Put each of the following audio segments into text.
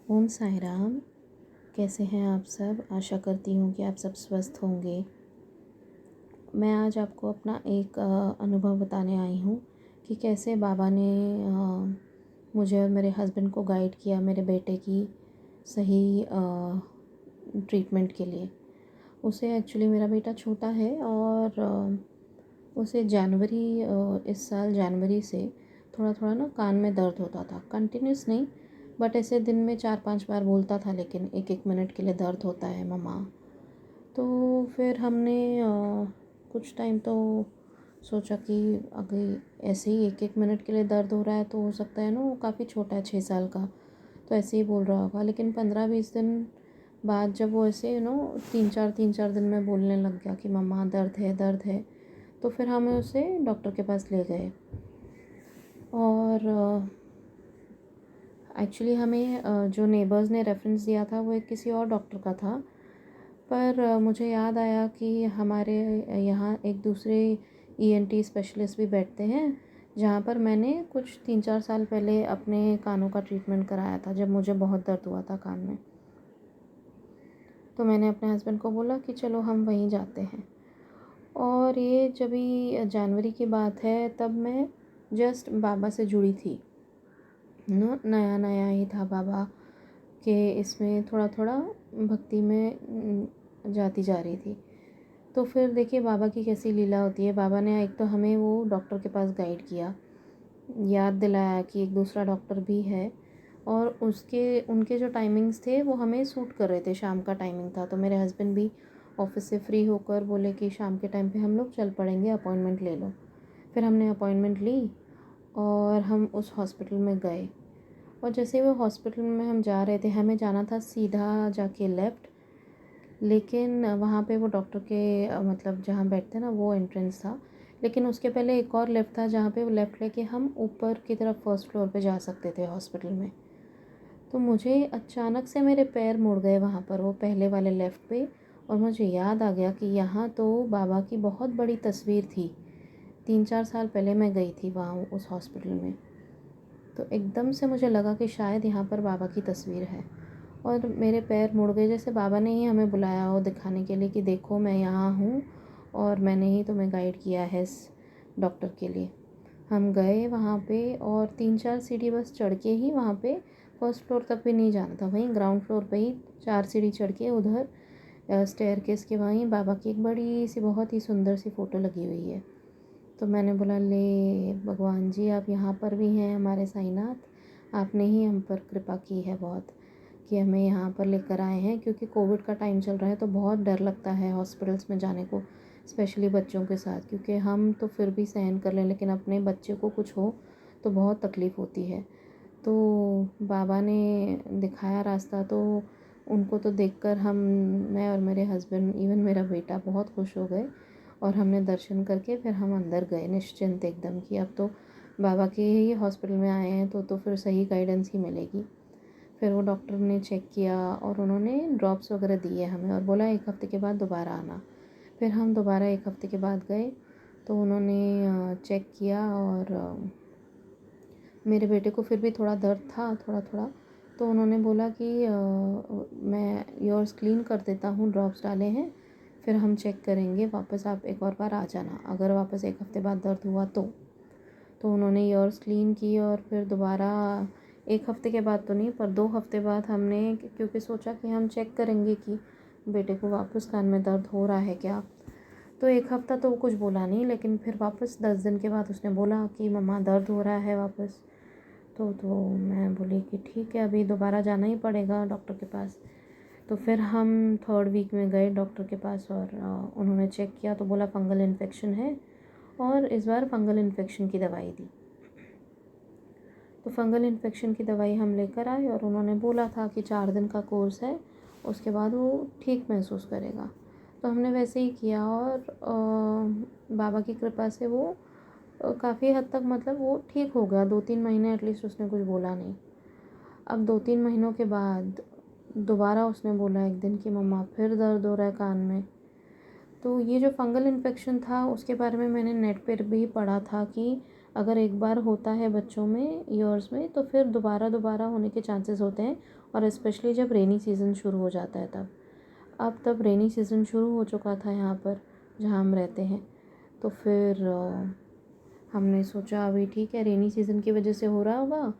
ओम साई राम। कैसे हैं आप सब? आशा करती हूँ कि आप सब स्वस्थ होंगे। मैं आज आपको अपना एक अनुभव बताने आई हूँ कि कैसे बाबा ने मुझे और मेरे हस्बैंड को गाइड किया मेरे बेटे की सही ट्रीटमेंट के लिए। उसे एक्चुअली मेरा बेटा छोटा है और उसे इस साल जनवरी से थोड़ा थोड़ा ना कान में दर्द होता था। कंटिन्यूस नहीं, बट ऐसे दिन में 4-5 बार बोलता था, लेकिन 1-1 मिनट के लिए दर्द होता है मम्मा। तो फिर हमने कुछ टाइम तो सोचा कि अगर ऐसे ही 1-1 मिनट के लिए दर्द हो रहा है तो हो सकता है ना, वो काफ़ी छोटा है, 6 साल का, तो ऐसे ही बोल रहा होगा। लेकिन 15-20 दिन बाद जब वो ऐसे तीन चार दिन में बोलने लग गया कि मम्मा दर्द है दर्द है, तो फिर हम उसे डॉक्टर के पास ले गए। और एक्चुअली हमें जो नेबर्स ने रेफरेंस दिया था वो एक किसी और डॉक्टर का था, पर मुझे याद आया कि हमारे यहाँ एक दूसरे ईएनटी स्पेशलिस्ट भी बैठते हैं, जहाँ पर मैंने कुछ 3-4 साल पहले अपने कानों का ट्रीटमेंट कराया था, जब मुझे बहुत दर्द हुआ था कान में। तो मैंने अपने हस्बैंड को बोला कि चलो हम वहीं जाते हैं। और ये जब भी जनवरी की बात है, तब मैं जस्ट बाबा से जुड़ी थी, नया नया ही था बाबा के इसमें थोड़ा थोड़ा भक्ति में जाती जा रही थी। तो फिर देखिए बाबा की कैसी लीला होती है। बाबा ने एक तो हमें वो डॉक्टर के पास गाइड किया, याद दिलाया कि एक दूसरा डॉक्टर भी है, और उनके जो टाइमिंग्स थे वो हमें सूट कर रहे थे। शाम का टाइमिंग था, तो मेरे हस्बैंड भी ऑफिस से फ्री होकर बोले कि शाम के टाइम पे हम लोग चल पड़ेंगे, अपॉइंटमेंट ले लो। फिर हमने अपॉइंटमेंट ली और हम उस हॉस्पिटल में गए। और जैसे वो हॉस्पिटल में हम जा रहे थे, हमें जाना था सीधा जाके लेफ़्ट, लेकिन वहाँ पे वो डॉक्टर के मतलब जहाँ बैठते हैं ना, वो एंट्रेंस था। लेकिन उसके पहले एक और लेफ़्ट था, जहाँ पे वो लेफ़्ट लेके हम ऊपर की तरफ फर्स्ट फ्लोर पे जा सकते थे हॉस्पिटल में। तो मुझे अचानक से मेरे पैर मुड़ गए वहाँ पर, वो पहले वाले लेफ़्ट पे, और मुझे याद आ गया कि यहाँ तो बाबा की बहुत बड़ी तस्वीर थी। 3-4 साल पहले मैं गई थी वहाँ उस हॉस्पिटल में। तो एकदम से मुझे लगा कि शायद यहाँ पर बाबा की तस्वीर है, और मेरे पैर मुड़ गए, जैसे बाबा ने ही हमें बुलाया हो दिखाने के लिए कि देखो मैं यहाँ हूँ और मैंने ही तुम्हें गाइड किया है इस डॉक्टर के लिए। हम गए वहाँ पे और 3-4 सीढ़ी बस चढ़ के ही वहाँ पे फर्स्ट फ्लोर तक भी नहीं जाना था, वहीं ग्राउंड फ्लोर पे ही 4 सीढ़ी चढ़ के उधर स्टेयरकेस के वहीं बाबा की एक बड़ी सी बहुत ही सुंदर सी फ़ोटो लगी हुई है। तो मैंने बोला, ले भगवान जी, आप यहाँ पर भी हैं हमारे साईनाथ, आपने ही हम पर कृपा की है बहुत, कि हमें यहाँ पर लेकर आए हैं। क्योंकि कोविड का टाइम चल रहा है तो बहुत डर लगता है हॉस्पिटल्स में जाने को, स्पेशली बच्चों के साथ, क्योंकि हम तो फिर भी सहन कर लें, लेकिन अपने बच्चे को कुछ हो तो बहुत तकलीफ़ होती है। तो बाबा ने दिखाया रास्ता, तो उनको तो देखकर मैं और मेरे हस्बैंड, इवन मेरा बेटा बहुत खुश हो गए। और हमने दर्शन करके फिर हम अंदर गए निश्चिंत एकदम, कि अब तो बाबा के ही हॉस्पिटल में आए हैं तो फिर सही गाइडेंस ही मिलेगी। फिर वो डॉक्टर ने चेक किया और उन्होंने ड्रॉप्स वगैरह दिए हमें, और बोला 1 हफ़्ते के बाद दोबारा आना। फिर हम दोबारा 1 हफ़्ते के बाद गए, तो उन्होंने चेक किया, और मेरे बेटे को फिर भी थोड़ा दर्द था, थोड़ा थोड़ा। तो उन्होंने बोला कि मैं योर्स क्लीन कर देता हूँ, ड्रॉप्स डाले हैं, फिर हम चेक करेंगे, वापस आप एक और बार आ जाना अगर वापस 1 हफ़्ते बाद दर्द हुआ तो उन्होंने ईयर्स क्लीन की, और फिर दोबारा 1 हफ़्ते के बाद तो नहीं, पर 2 हफ़्ते बाद हमने, क्योंकि सोचा कि हम चेक करेंगे कि बेटे को वापस कान में दर्द हो रहा है क्या। तो 1 हफ़्ता तो वो कुछ बोला नहीं, लेकिन फिर वापस 10 दिन के बाद उसने बोला कि मम्मा दर्द हो रहा है वापस। तो मैं बोली कि ठीक है, अभी दोबारा जाना ही पड़ेगा डॉक्टर के पास। तो फिर हम 3rd वीक में गए डॉक्टर के पास, और उन्होंने चेक किया तो बोला फंगल इन्फेक्शन है, और इस बार फंगल इन्फेक्शन की दवाई दी। तो फंगल इन्फेक्शन की दवाई हम लेकर आए, और उन्होंने बोला था कि 4 दिन का कोर्स है, उसके बाद वो ठीक महसूस करेगा। तो हमने वैसे ही किया, और बाबा की कृपा से वो काफ़ी हद तक, मतलब वो ठीक हो गया। 2-3 महीने एटलीस्ट उसने कुछ बोला नहीं। अब 2-3 महीनों के बाद दोबारा उसने बोला एक दिन कि मम्मा फिर दर्द हो रहा है कान में। तो ये जो फंगल इन्फेक्शन था उसके बारे में मैंने नेट पर भी पढ़ा था कि अगर एक बार होता है बच्चों में ईयर्स में तो फिर दोबारा दोबारा होने के चांसेस होते हैं, और स्पेशली जब रेनी सीज़न शुरू हो जाता है तब। अब तब रेनी सीज़न शुरू हो चुका था यहाँ पर जहाँ हम रहते हैं। तो फिर हमने सोचा अभी ठीक है, रेनी सीज़न की वजह से हो रहा होगा,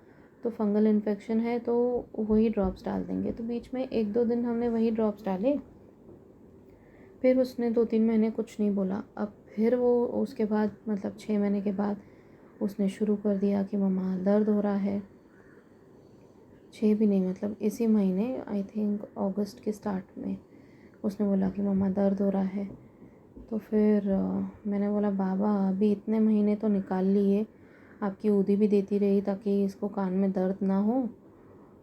तो फंगल इन्फेक्शन है तो वही ड्रॉप्स डाल देंगे। तो बीच में 1-2 दिन हमने वही ड्रॉप्स डाले। फिर उसने 2-3 महीने कुछ नहीं बोला। अब फिर वो उसके बाद मतलब 6 महीने के बाद उसने शुरू कर दिया कि मम्मा दर्द हो रहा है। 6 भी नहीं, मतलब इसी महीने आई थिंक अगस्त के स्टार्ट में उसने बोला कि मम्मा दर्द हो रहा है। तो फिर मैंने बोला बाबा अभी इतने महीने तो निकाल लिए, आपकी ऊदी भी देती रही ताकि इसको कान में दर्द ना हो,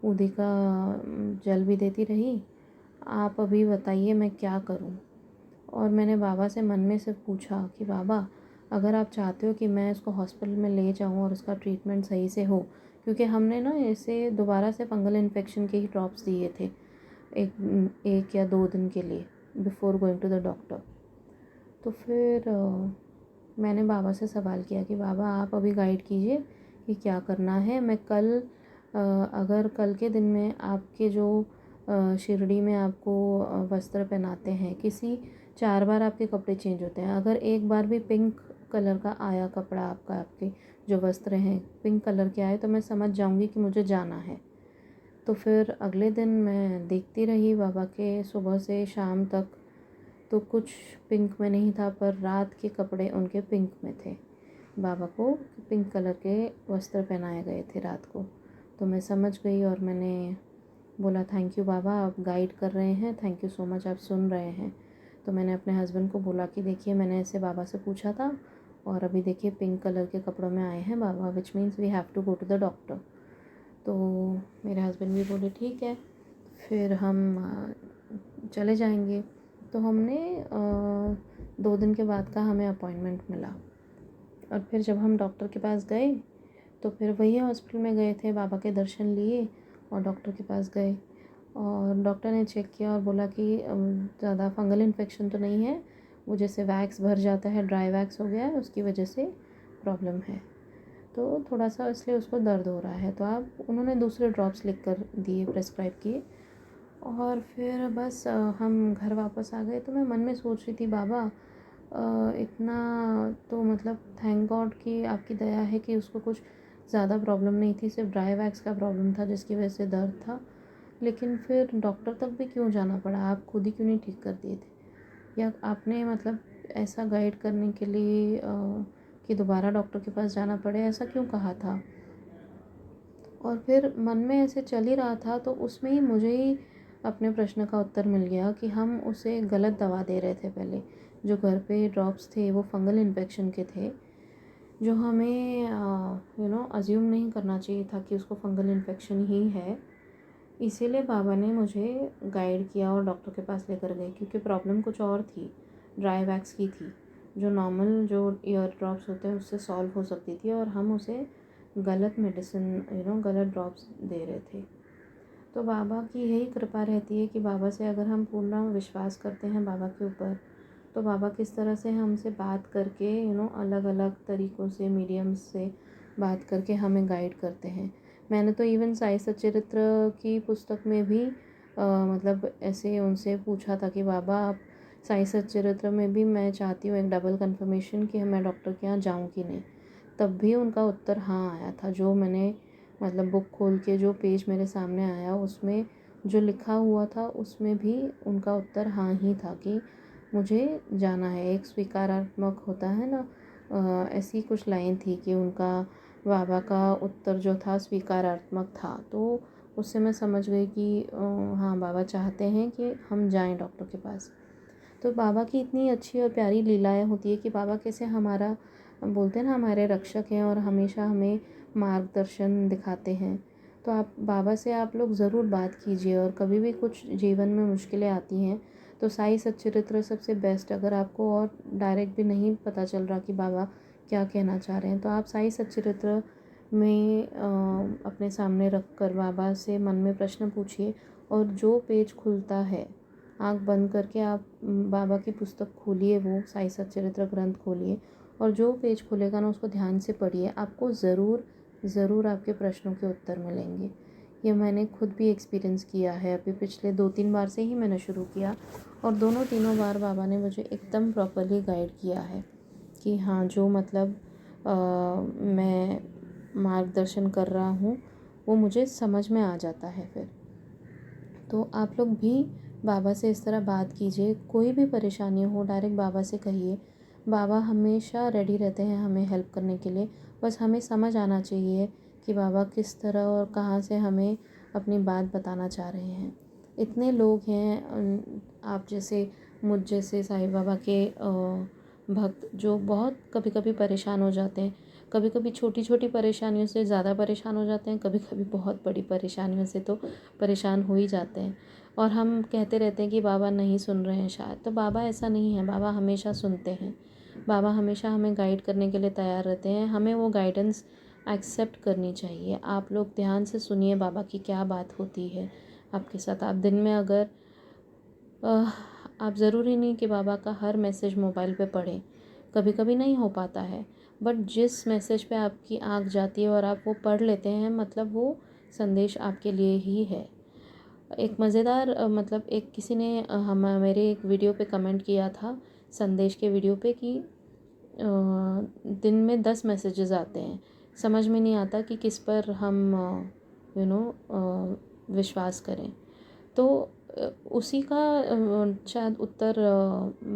ऊदी का जल भी देती रही, आप अभी बताइए मैं क्या करूं। और मैंने बाबा से मन में सिर्फ पूछा कि बाबा अगर आप चाहते हो कि मैं इसको हॉस्पिटल में ले जाऊं और उसका ट्रीटमेंट सही से हो, क्योंकि हमने ना इसे दोबारा से फंगल इन्फेक्शन के ही ड्रॉप्स दिए थे एक या 2 दिन के लिए before going to the doctor. तो फिर मैंने बाबा से सवाल किया कि बाबा आप अभी गाइड कीजिए कि क्या करना है। मैं कल अगर कल के दिन में आपके जो शिरडी में आपको वस्त्र पहनाते हैं, किसी 4 बार आपके कपड़े चेंज होते हैं, अगर एक बार भी पिंक कलर का आया कपड़ा आपका, आपके जो वस्त्र हैं पिंक कलर के आए, तो मैं समझ जाऊंगी कि मुझे जाना है। तो फिर अगले दिन मैं देखती रही बाबा के सुबह से शाम तक, तो कुछ पिंक में नहीं था, पर रात के कपड़े उनके पिंक में थे। बाबा को पिंक कलर के वस्त्र पहनाए गए थे रात को। तो मैं समझ गई और मैंने बोला थैंक यू बाबा, आप गाइड कर रहे हैं, थैंक यू सो मच, आप सुन रहे हैं। तो मैंने अपने हस्बैंड को बोला कि देखिए मैंने ऐसे बाबा से पूछा था और अभी देखिए पिंक कलर के कपड़ों में आए हैं बाबा, which means we have to go to the doctor. तो मेरे हस्बैंड भी बोले ठीक है, फिर हम चले जाएंगे। तो हमने 2 दिन के बाद का हमें अपॉइंटमेंट मिला, और फिर जब हम डॉक्टर के पास गए तो फिर वही हॉस्पिटल में गए थे, बाबा के दर्शन लिए और डॉक्टर के पास गए, और डॉक्टर ने चेक किया और बोला कि ज़्यादा फंगल इन्फेक्शन तो नहीं है, वो जैसे वैक्स भर जाता है, ड्राई वैक्स हो गया है, उसकी वजह से प्रॉब्लम है, तो थोड़ा सा इसलिए उसको दर्द हो रहा है। तो आप उन्होंने दूसरे ड्रॉप्स लिख कर दिए, प्रेस्क्राइब किए, और फिर बस हम घर वापस आ गए। तो मैं मन में सोच रही थी बाबा इतना तो मतलब थैंक गॉड कि आपकी दया है कि उसको कुछ ज़्यादा प्रॉब्लम नहीं थी, सिर्फ ड्राई वैक्स का प्रॉब्लम था जिसकी वजह से दर्द था। लेकिन फिर डॉक्टर तक भी क्यों जाना पड़ा, आप खुद ही क्यों नहीं ठीक कर दिए थे, या आपने मतलब ऐसा गाइड करने के लिए कि दोबारा डॉक्टर के पास जाना पड़े, ऐसा क्यों कहा था। और फिर मन में ऐसे चल ही रहा था, तो उसमें ही मुझे ही अपने प्रश्न का उत्तर मिल गया कि हम उसे गलत दवा दे रहे थे पहले। जो घर पे ड्रॉप्स थे वो फंगल इन्फेक्शन के थे, जो हमें अज्यूम नहीं करना चाहिए था कि उसको फंगल इन्फेक्शन ही है। इसीलिए बाबा ने मुझे गाइड किया और डॉक्टर के पास लेकर गए, क्योंकि प्रॉब्लम कुछ और थी, ड्राई वैक्स की थी, जो नॉर्मल जो ईयर ड्रॉप्स होते हैं उससे सॉल्व हो सकती थी, और हम उसे गलत मेडिसिन गलत ड्रॉप्स दे रहे थे। तो बाबा की यही कृपा रहती है कि बाबा से अगर हम पूर्ण विश्वास करते हैं बाबा के ऊपर, तो बाबा किस तरह से हमसे बात करके अलग अलग तरीक़ों से, मीडियम्स से बात करके हमें गाइड करते हैं। मैंने तो इवन साई सच्चरित्र की पुस्तक में भी मतलब ऐसे उनसे पूछा था कि बाबा आप साई सच्चरित्र में भी मैं चाहती हूँ एक डबल कंफर्मेशन कि मैं डॉक्टर के यहाँ जाऊँ कि नहीं, तब भी उनका उत्तर हाँ आया था। जो मैंने मतलब बुक खोल के जो पेज मेरे सामने आया उसमें जो लिखा हुआ था उसमें भी उनका उत्तर हाँ ही था कि मुझे जाना है। एक स्वीकारात्मक होता है ना, ऐसी कुछ लाइन थी कि उनका बाबा का उत्तर जो था स्वीकारात्मक था। तो उससे मैं समझ गई कि हाँ बाबा चाहते हैं कि हम जाएं डॉक्टर के पास। तो बाबा की इतनी अच्छी और प्यारी लीलाएं होती है कि बाबा कैसे हमारा बोलते हैं ना हमारे रक्षक हैं और हमेशा हमें मार्गदर्शन दिखाते हैं। तो आप बाबा से आप लोग ज़रूर बात कीजिए, और कभी भी कुछ जीवन में मुश्किलें आती हैं तो साई सच्चरित्र सबसे बेस्ट। अगर आपको और डायरेक्ट भी नहीं पता चल रहा कि बाबा क्या कहना चाह रहे हैं, तो आप साई सच्चरित्र में अपने सामने रख कर बाबा से मन में प्रश्न पूछिए, और जो पेज खुलता है आँख बंद करके आप बाबा की पुस्तक खोलिए, वो साई सच्चरित्र ग्रंथ खोलिए, और जो पेज खुलेगा ना उसको ध्यान से पढ़िए, आपको ज़रूर आपके प्रश्नों के उत्तर मिलेंगे। ये मैंने खुद भी एक्सपीरियंस किया है। अभी पिछले 2-3 बार से ही मैंने शुरू किया और दोनों तीनों बार बाबा ने मुझे एकदम प्रॉपरली गाइड किया है कि हाँ, जो मतलब मैं मार्गदर्शन कर रहा हूँ वो मुझे समझ में आ जाता है फिर। तो आप लोग भी बाबा से इस तरह बात कीजिए, कोई भी परेशानी हो डायरेक्ट बाबा से कहिए। बाबा हमेशा रेडी रहते हैं हमें हेल्प करने के लिए। बस हमें समझ आना चाहिए कि बाबा किस तरह और कहाँ से हमें अपनी बात बताना चाह रहे हैं। इतने लोग हैं आप जैसे, मुझ जैसे साईं बाबा के भक्त जो बहुत कभी कभी परेशान हो जाते हैं। कभी कभी छोटी छोटी परेशानियों से ज़्यादा परेशान हो जाते हैं, कभी कभी बहुत बड़ी परेशानियों से तो परेशान हो ही जाते हैं। और हम कहते रहते हैं कि बाबा नहीं सुन रहे हैं शायद, तो बाबा ऐसा नहीं है, बाबा हमेशा सुनते हैं। बाबा हमेशा हमें गाइड करने के लिए तैयार रहते हैं। हमें वो गाइडेंस एक्सेप्ट करनी चाहिए। आप लोग ध्यान से सुनिए बाबा की क्या बात होती है आपके साथ। आप दिन में अगर आप ज़रूरी नहीं कि बाबा का हर मैसेज मोबाइल पे पढ़ें, कभी कभी नहीं हो पाता है, बट जिस मैसेज पे आपकी आँख जाती है और आप वो पढ़ लेते हैं, मतलब वो संदेश आपके लिए ही है। एक मज़ेदार मतलब एक किसी ने हम मेरे एक वीडियो पे कमेंट किया था, संदेश के वीडियो पे, कि दिन में 10 मैसेजेस आते हैं, समझ में नहीं आता कि किस पर हम विश्वास करें। तो उसी का शायद उत्तर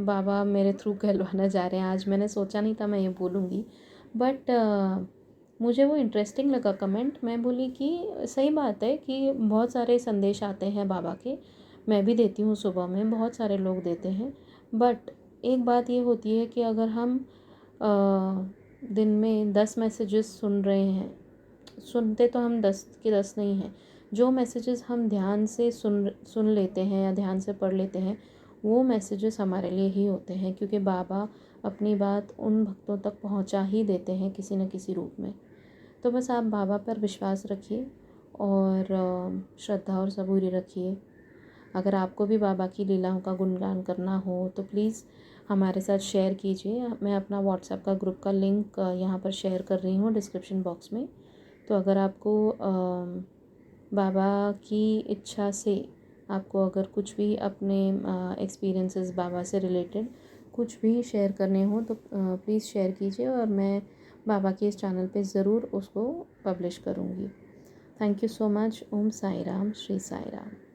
बाबा मेरे थ्रू कहलवाना जा रहे हैं आज। मैंने सोचा नहीं था मैं ये बोलूँगी, बट मुझे वो इंटरेस्टिंग लगा कमेंट। मैं बोली कि सही बात है कि बहुत सारे संदेश आते हैं बाबा के, मैं भी देती हूँ सुबह में, बहुत सारे लोग देते हैं। बट एक बात ये होती है कि अगर हम दिन में 10 मैसेजेस सुन रहे हैं, सुनते तो हम 10 के 10 नहीं हैं, जो मैसेजेस हम ध्यान से सुन लेते हैं या ध्यान से पढ़ लेते हैं, वो मैसेजेस हमारे लिए ही होते हैं, क्योंकि बाबा अपनी बात उन भक्तों तक पहुंचा ही देते हैं किसी न किसी रूप में। तो बस आप बाबा पर विश्वास रखिए और श्रद्धा और सबूरी रखिए। अगर आपको भी बाबा की लीलाओं का गुणगान करना हो तो प्लीज़ हमारे साथ शेयर कीजिए। मैं अपना व्हाट्सएप का ग्रुप का लिंक यहाँ पर शेयर कर रही हूँ डिस्क्रिप्शन बॉक्स में। तो अगर आपको बाबा की इच्छा से, आपको अगर कुछ भी अपने एक्सपीरियंसेस बाबा से रिलेटेड कुछ भी शेयर करने हो तो प्लीज़ शेयर कीजिए और मैं बाबा के इस चैनल पे ज़रूर उसको पब्लिश करूँगी। Thank you so much. Om Sai Ram, Shri Sai Ram.